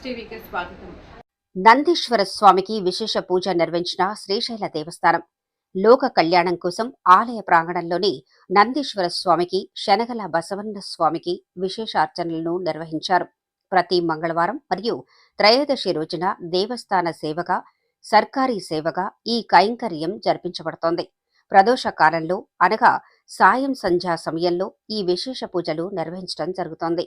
టీవీకి స్వాగతం. నందీశ్వర స్వామికి విశేష పూజ నిర్వహించిన శ్రీశైల దేవస్థానం లోక కళ్యాణం కోసం ఆలయ ప్రాంగణంలోని నందీశ్వర స్వామికి శనగల బసవన్న స్వామికి విశేష అర్చనలను నిర్వహించారు. ప్రతి మంగళవారం మరియు త్రయోదశి రోజున దేవస్థాన సేవగా సర్కారీ సేవగా ఈ కైంకర్యం జరిపించబడుతోంది. ప్రదోష కాలంలో అనగా సాయం సంధ్యా సమయంలో ఈ విశేష పూజలు నిర్వహించడం జరుగుతోంది.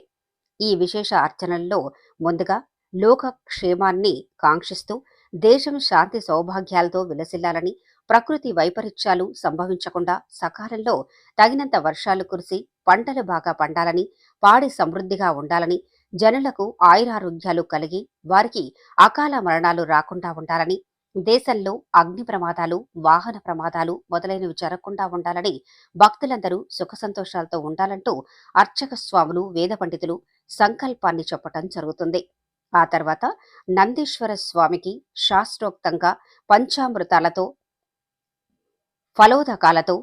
ఈ విశేష అర్చనల్లో ముందుగా లోక క్షేమాన్ని కాంక్షిస్తూ దేశం శాంతి సౌభాగ్యాలతో విలసిల్లాలని, ప్రకృతి వైపరీత్యాలు సంభవించకుండా సకాలంలో తగినంత వర్షాలు కురిసి పంటలు బాగా పండాలని, పాడి సమృద్ధిగా ఉండాలని, జనులకు ఆయురారోగ్యాలు కలిగి వారికి అకాల మరణాలు రాకుండా ఉండాలని, దేశంలో అగ్ని ప్రమాదాలు, వాహన ప్రమాదాలు మొదలైనవి జరగకుండా ఉండాలని, భక్తులందరూ సుఖ సంతోషాలతో ఉండాలంటూ అర్చక స్వాములు, వేద పండితులు సంకల్పాన్ని చెప్పటం జరుగుతుంది. ఆ తర్వాత నందీశ్వర స్వామికి శాస్త్రోక్తంగా పంచామృతాలతో, ఫలోదకాలతో,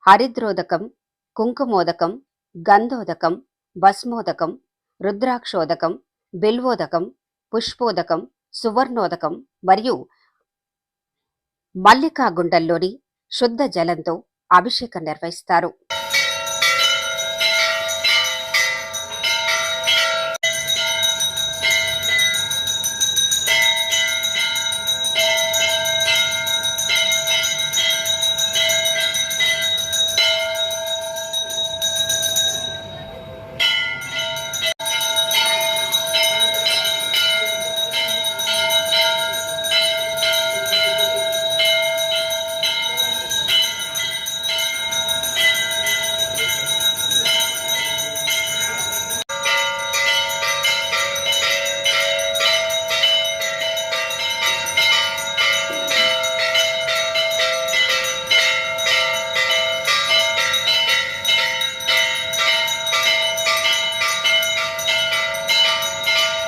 హరిద్రోదకం, కుంకుమోదకం, గంధోదకం, భస్మోదకం, రుద్రాక్షోదకం, బిల్వోదకం, పుష్పోదకం, సువర్ణోదకం మరియు మల్లికా గుండంలోని శుద్ధ జలంతో అభిషేకం నిర్వహిస్తారు.